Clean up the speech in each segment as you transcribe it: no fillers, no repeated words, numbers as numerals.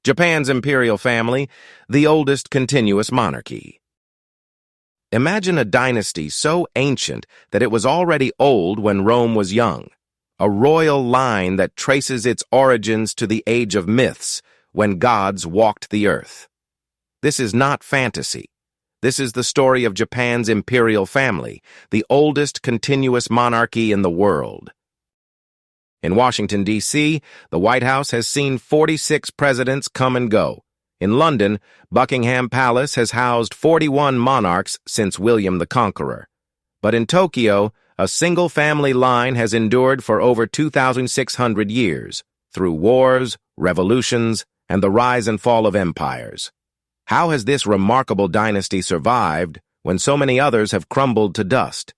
Japan's imperial family, the oldest continuous monarchy. Imagine a dynasty so ancient that it was already old when Rome was young. A royal line that traces its origins to the age of myths, when gods walked the earth. This is not fantasy. This is the story of Japan's imperial family, the oldest continuous monarchy in the world. In Washington, D.C., the White House has seen 46 presidents come and go. In London, Buckingham Palace has housed 41 monarchs since William the Conqueror. But in Tokyo, a single family line has endured for over 2,600 years, through wars, revolutions, and the rise and fall of empires. How has this remarkable dynasty survived when so many others have crumbled to dust?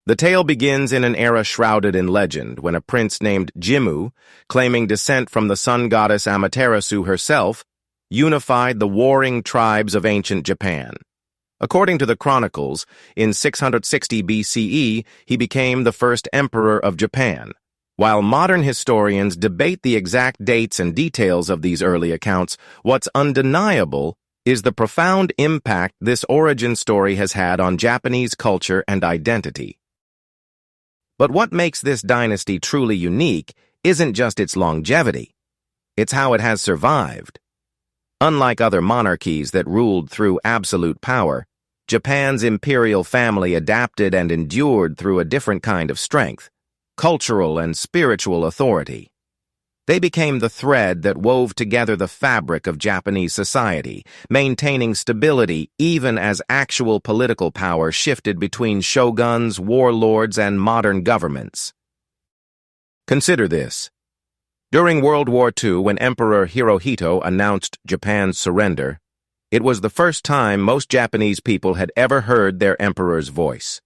The tale begins in an era shrouded in legend, when a prince named Jimmu, claiming descent from the sun goddess Amaterasu herself, unified the warring tribes of ancient Japan. According to the chronicles, in 660 BCE, he became the first emperor of Japan. While modern historians debate the exact dates and details of these early accounts, what's undeniable is the profound impact this origin story has had on Japanese culture and identity. But what makes this dynasty truly unique isn't just its longevity. It's how it has survived. Unlike other monarchies that ruled through absolute power, Japan's imperial family adapted and endured through a different kind of strength, cultural and spiritual authority. They became the thread that wove together the fabric of Japanese society, maintaining stability even as actual political power shifted between shoguns, warlords, and modern governments. Consider this. During World War II, when Emperor Hirohito announced Japan's surrender, it was the first time most Japanese people had ever heard their emperor's voice.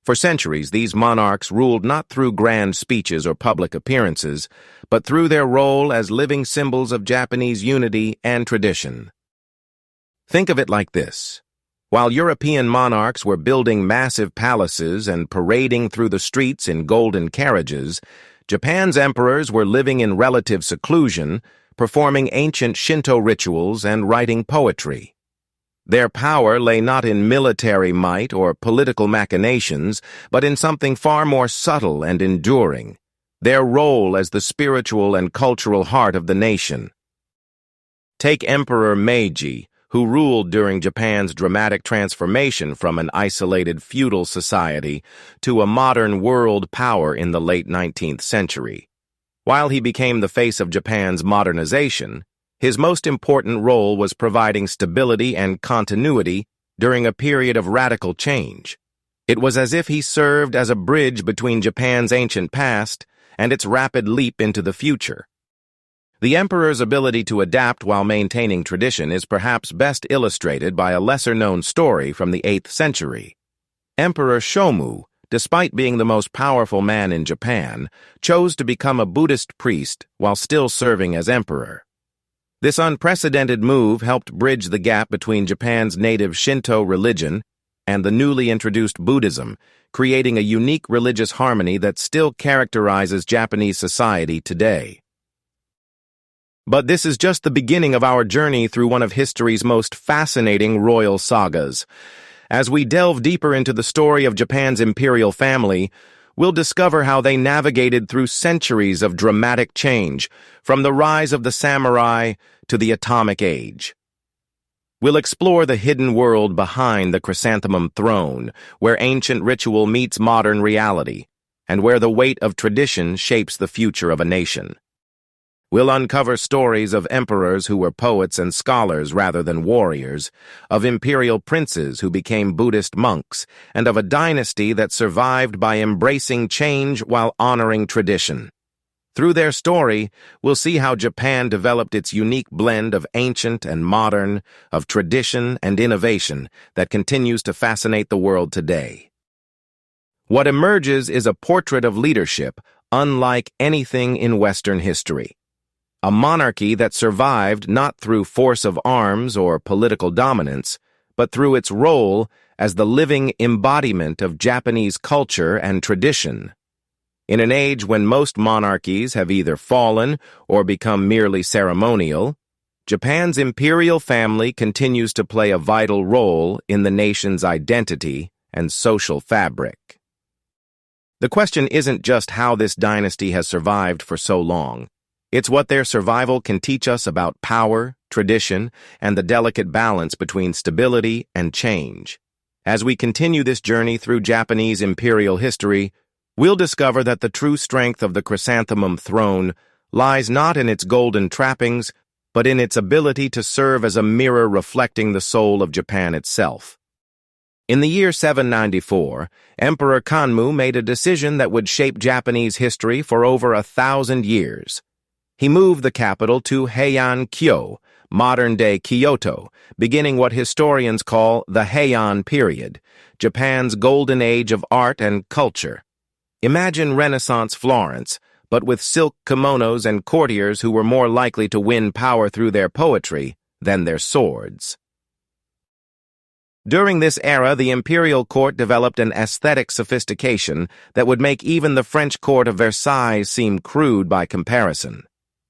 For centuries, these monarchs ruled not through grand speeches or public appearances, but through their role as living symbols of Japanese unity and tradition. Think of it like this. While European monarchs were building massive palaces and parading through the streets in golden carriages, Japan's emperors were living in relative seclusion, performing ancient Shinto rituals and writing poetry. Their power lay not in military might or political machinations, but in something far more subtle and enduring, their role as the spiritual and cultural heart of the nation. Take Emperor Meiji, who ruled during Japan's dramatic transformation from an isolated feudal society to a modern world power in the late 19th century. While he became the face of Japan's modernization, his most important role was providing stability and continuity during a period of radical change. It was as if he served as a bridge between Japan's ancient past and its rapid leap into the future. The emperor's ability to adapt while maintaining tradition is perhaps best illustrated by a lesser-known story from the 8th century. Emperor Shomu, despite being the most powerful man in Japan, chose to become a Buddhist priest while still serving as emperor. This unprecedented move helped bridge the gap between Japan's native Shinto religion and the newly introduced Buddhism, creating a unique religious harmony that still characterizes Japanese society today. But this is just the beginning of our journey through one of history's most fascinating royal sagas. As we delve deeper into the story of Japan's imperial family, we'll discover how they navigated through centuries of dramatic change, from the rise of the samurai to the atomic age. We'll explore the hidden world behind the chrysanthemum throne, where ancient ritual meets modern reality, and where the weight of tradition shapes the future of a nation. We'll uncover stories of emperors who were poets and scholars rather than warriors, of imperial princes who became Buddhist monks, and of a dynasty that survived by embracing change while honoring tradition. Through their story, we'll see how Japan developed its unique blend of ancient and modern, of tradition and innovation that continues to fascinate the world today. What emerges is a portrait of leadership unlike anything in Western history. A monarchy that survived not through force of arms or political dominance, but through its role as the living embodiment of Japanese culture and tradition. In an age when most monarchies have either fallen or become merely ceremonial, Japan's imperial family continues to play a vital role in the nation's identity and social fabric. The question isn't just how this dynasty has survived for so long. It's what their survival can teach us about power, tradition, and the delicate balance between stability and change. As we continue this journey through Japanese imperial history, we'll discover that the true strength of the chrysanthemum throne lies not in its golden trappings, but in its ability to serve as a mirror reflecting the soul of Japan itself. In the year 794, Emperor Kanmu made a decision that would shape Japanese history for over 1,000 years. He moved the capital to Heian-kyo, modern-day Kyoto, beginning what historians call the Heian period, Japan's golden age of art and culture. Imagine Renaissance Florence, but with silk kimonos and courtiers who were more likely to win power through their poetry than their swords. During this era, the imperial court developed an aesthetic sophistication that would make even the French court of Versailles seem crude by comparison.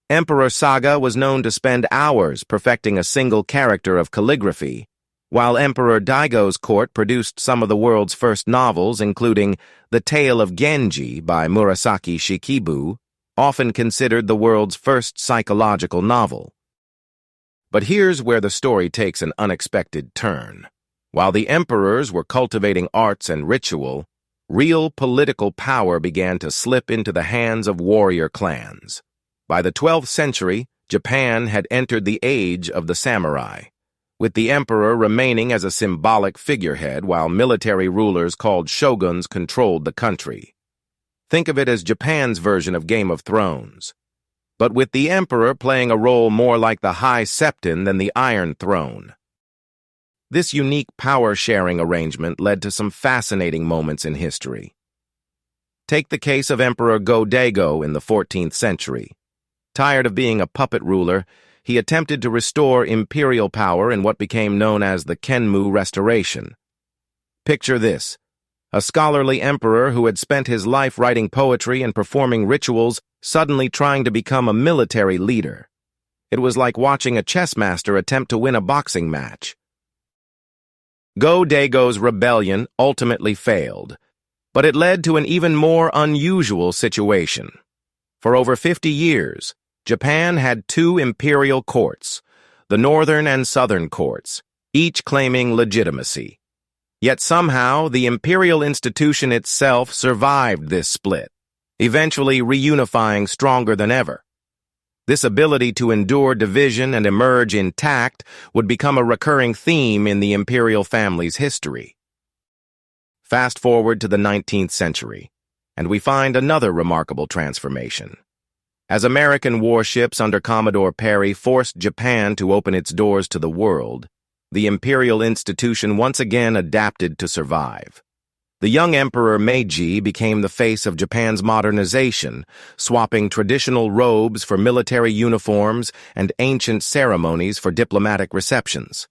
Emperor Saga was known to spend hours perfecting a single character of calligraphy, while Emperor Daigo's court produced some of the world's first novels, including The Tale of Genji by Murasaki Shikibu, often considered the world's first psychological novel. But here's where the story takes an unexpected turn. While the emperors were cultivating arts and ritual, real political power began to slip into the hands of warrior clans. By the 12th century, Japan had entered the age of the samurai, with the emperor remaining as a symbolic figurehead while military rulers called shoguns controlled the country. Think of it as Japan's version of Game of Thrones, but with the emperor playing a role more like the High Septon than the Iron Throne. This unique power-sharing arrangement led to some fascinating moments in history. Take the case of Emperor Go-Daigo in the 14th century. Tired of being a puppet ruler, he attempted to restore imperial power in what became known as the Kenmu Restoration. Picture this: a scholarly emperor who had spent his life writing poetry and performing rituals suddenly trying to become a military leader. It was like watching a chess master attempt to win a boxing match. Go-Daigo's rebellion ultimately failed, but it led to an even more unusual situation. For over 50 years, Japan had two imperial courts, the northern and southern courts, each claiming legitimacy. Yet somehow, the imperial institution itself survived this split, eventually reunifying stronger than ever. This ability to endure division and emerge intact would become a recurring theme in the imperial family's history. Fast forward to the 19th century, and we find another remarkable transformation. As American warships under Commodore Perry forced Japan to open its doors to the world, the imperial institution once again adapted to survive. The young Emperor Meiji became the face of Japan's modernization, swapping traditional robes for military uniforms and ancient ceremonies for diplomatic receptions.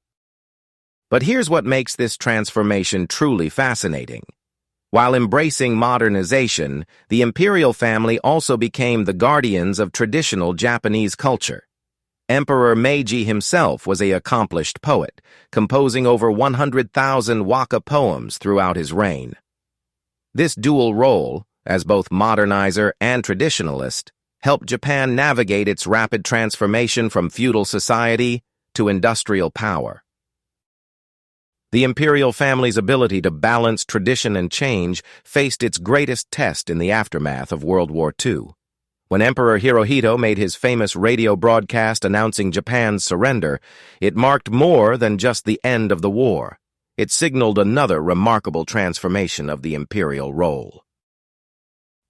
But here's what makes this transformation truly fascinating. While embracing modernization, the imperial family also became the guardians of traditional Japanese culture. Emperor Meiji himself was an accomplished poet, composing over 100,000 waka poems throughout his reign. This dual role, as both modernizer and traditionalist, helped Japan navigate its rapid transformation from feudal society to industrial power. The imperial family's ability to balance tradition and change faced its greatest test in the aftermath of World War II. When Emperor Hirohito made his famous radio broadcast announcing Japan's surrender, it marked more than just the end of the war. It signaled another remarkable transformation of the imperial role.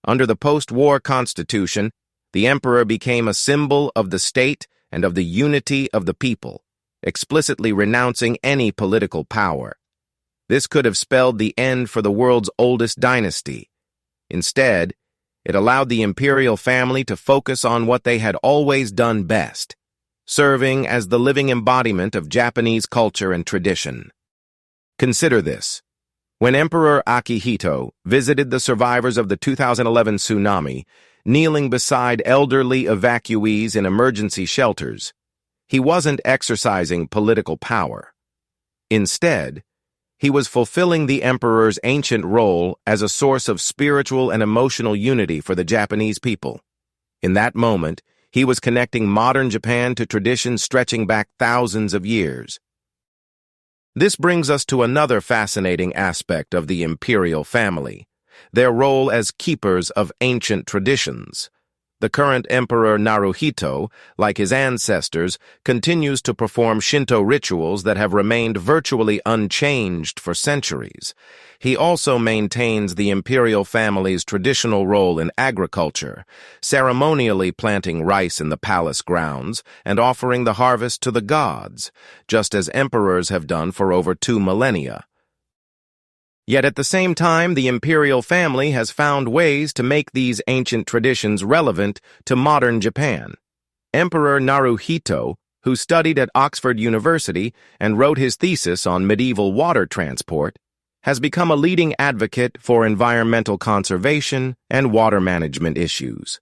Under the post-war constitution, the emperor became a symbol of the state and of the unity of the people, explicitly renouncing any political power. This could have spelled the end for the world's oldest dynasty. Instead, it allowed the imperial family to focus on what they had always done best, serving as the living embodiment of Japanese culture and tradition. Consider this. When Emperor Akihito visited the survivors of the 2011 tsunami, kneeling beside elderly evacuees in emergency shelters, he wasn't exercising political power. Instead, he was fulfilling the emperor's ancient role as a source of spiritual and emotional unity for the Japanese people. In that moment, he was connecting modern Japan to traditions stretching back thousands of years. This brings us to another fascinating aspect of the imperial family, their role as keepers of ancient traditions. The current Emperor Naruhito, like his ancestors, continues to perform Shinto rituals that have remained virtually unchanged for centuries. He also maintains the imperial family's traditional role in agriculture, ceremonially planting rice in the palace grounds and offering the harvest to the gods, just as emperors have done for over 2 millennia. Yet at the same time, the imperial family has found ways to make these ancient traditions relevant to modern Japan. Emperor Naruhito, who studied at Oxford University and wrote his thesis on medieval water transport, has become a leading advocate for environmental conservation and water management issues.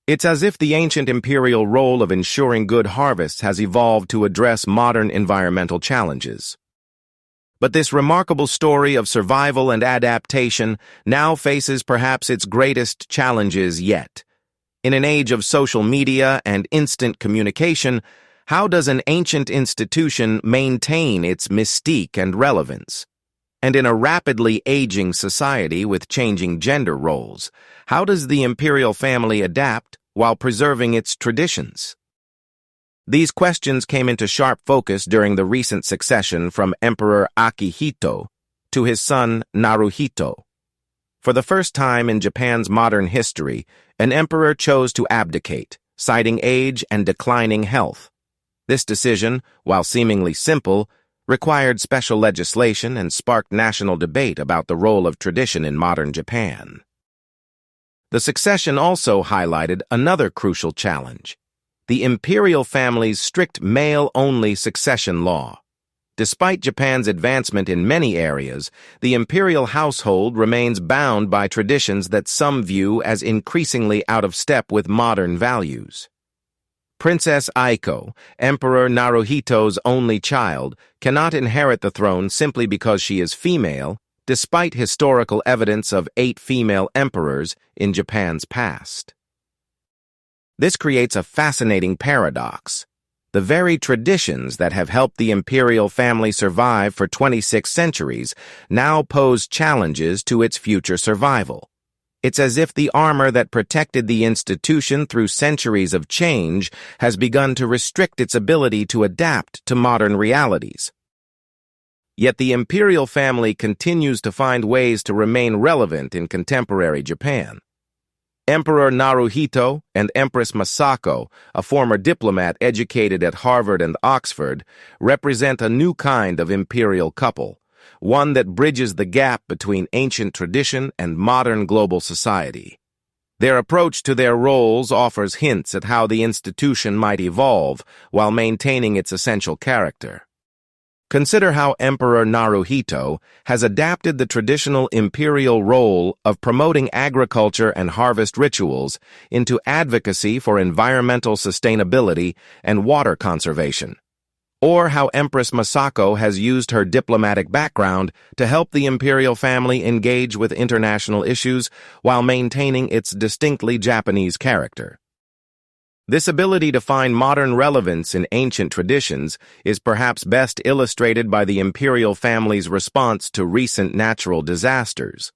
It's as if the ancient imperial role of ensuring good harvests has evolved to address modern environmental challenges. But this remarkable story of survival and adaptation now faces perhaps its greatest challenges yet. In an age of social media and instant communication, how does an ancient institution maintain its mystique and relevance? And in a rapidly aging society with changing gender roles, how does the imperial family adapt while preserving its traditions? These questions came into sharp focus during the recent succession from Emperor Akihito to his son Naruhito. For the first time in Japan's modern history, an emperor chose to abdicate, citing age and declining health. This decision, while seemingly simple, required special legislation and sparked national debate about the role of tradition in modern Japan. The succession also highlighted another crucial challenge: the imperial family's strict male-only succession law. Despite Japan's advancement in many areas, the imperial household remains bound by traditions that some view as increasingly out of step with modern values. Princess Aiko, Emperor Naruhito's only child, cannot inherit the throne simply because she is female, despite historical evidence of 8 female emperors in Japan's past. This creates a fascinating paradox. The very traditions that have helped the imperial family survive for 26 centuries now pose challenges to its future survival. It's as if the armor that protected the institution through centuries of change has begun to restrict its ability to adapt to modern realities. Yet the imperial family continues to find ways to remain relevant in contemporary Japan. Emperor Naruhito and Empress Masako, a former diplomat educated at Harvard and Oxford, represent a new kind of imperial couple, one that bridges the gap between ancient tradition and modern global society. Their approach to their roles offers hints at how the institution might evolve while maintaining its essential character. Consider how Emperor Naruhito has adapted the traditional imperial role of promoting agriculture and harvest rituals into advocacy for environmental sustainability and water conservation, or how Empress Masako has used her diplomatic background to help the imperial family engage with international issues while maintaining its distinctly Japanese character. This ability to find modern relevance in ancient traditions is perhaps best illustrated by the imperial family's response to recent natural disasters.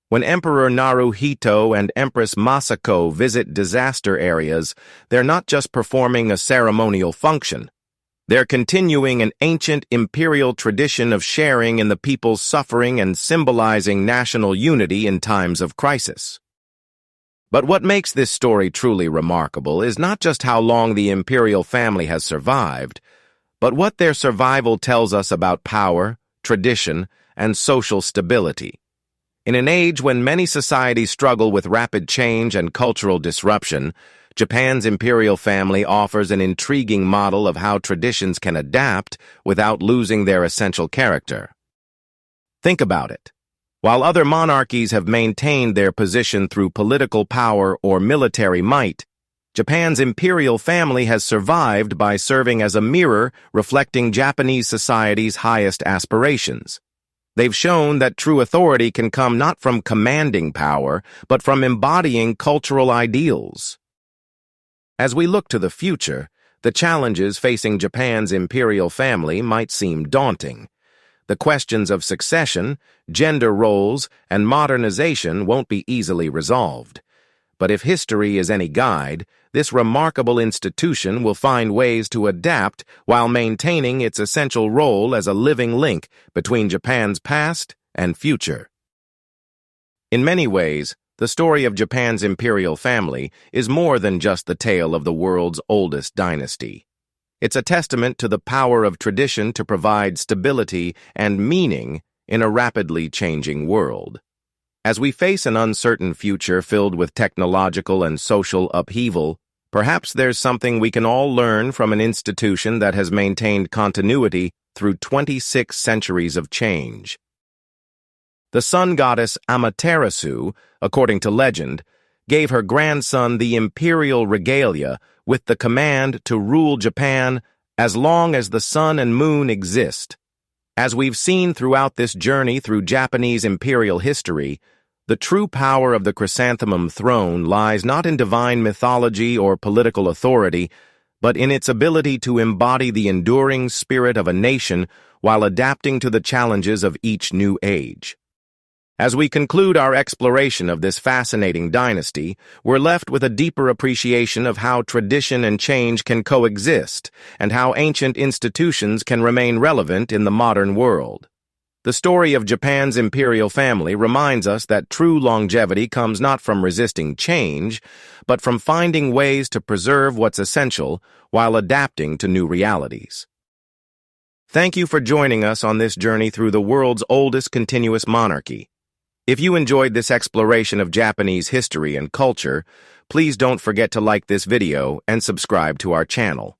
When Emperor Naruhito and Empress Masako visit disaster areas, they're not just performing a ceremonial function. They're continuing an ancient imperial tradition of sharing in the people's suffering and symbolizing national unity in times of crisis. But what makes this story truly remarkable is not just how long the imperial family has survived, but what their survival tells us about power, tradition, and social stability. In an age when many societies struggle with rapid change and cultural disruption, Japan's imperial family offers an intriguing model of how traditions can adapt without losing their essential character. Think about it. While other monarchies have maintained their position through political power or military might, Japan's imperial family has survived by serving as a mirror reflecting Japanese society's highest aspirations. They've shown that true authority can come not from commanding power, but from embodying cultural ideals. As we look to the future, the challenges facing Japan's imperial family might seem daunting. The questions of succession, gender roles, and modernization won't be easily resolved. But if history is any guide, this remarkable institution will find ways to adapt while maintaining its essential role as a living link between Japan's past and future. In many ways, the story of Japan's imperial family is more than just the tale of the world's oldest dynasty. It's a testament to the power of tradition to provide stability and meaning in a rapidly changing world. As we face an uncertain future filled with technological and social upheaval, perhaps there's something we can all learn from an institution that has maintained continuity through 26 centuries of change. The sun goddess Amaterasu, according to legend, gave her grandson the imperial regalia with the command to rule Japan as long as the sun and moon exist. As we've seen throughout this journey through Japanese imperial history, the true power of the chrysanthemum throne lies not in divine mythology or political authority, but in its ability to embody the enduring spirit of a nation while adapting to the challenges of each new age. As we conclude our exploration of this fascinating dynasty, we're left with a deeper appreciation of how tradition and change can coexist, and how ancient institutions can remain relevant in the modern world. The story of Japan's imperial family reminds us that true longevity comes not from resisting change, but from finding ways to preserve what's essential while adapting to new realities. Thank you for joining us on this journey through the world's oldest continuous monarchy. If you enjoyed this exploration of Japanese history and culture, please don't forget to like this video and subscribe to our channel.